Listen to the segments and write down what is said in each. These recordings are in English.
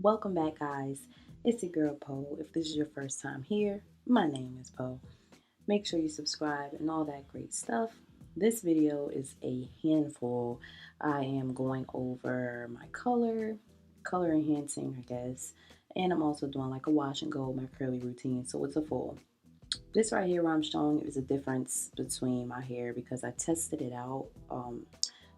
Welcome back, guys. It's your girl Poe. If this is your first time here, my name is Poe. Make sure you subscribe and all that great stuff. This video is a handful. I am going over my color enhancing, I guess, and I'm also doing like a wash and go, my curly routine. So it's a full. This right here, what I'm showing is a difference between my hair because I tested it out.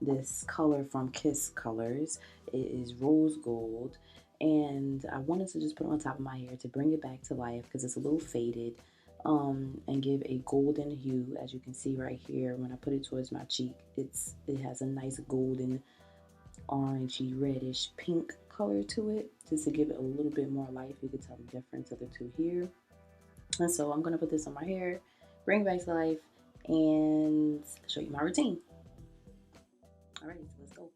This color from Kiss Colors. It is rose gold, and I wanted to just put it on top of my hair to bring it back to life because it's a little faded, and give a golden hue. As you can see right here, when I put it towards my cheek, it has a nice golden, orangey, reddish, pink color to it, just to give it a little bit more life. You can tell the difference of the two here. And so I'm gonna put this on my hair, bring it back to life, and show you my routine. All right, so let's go.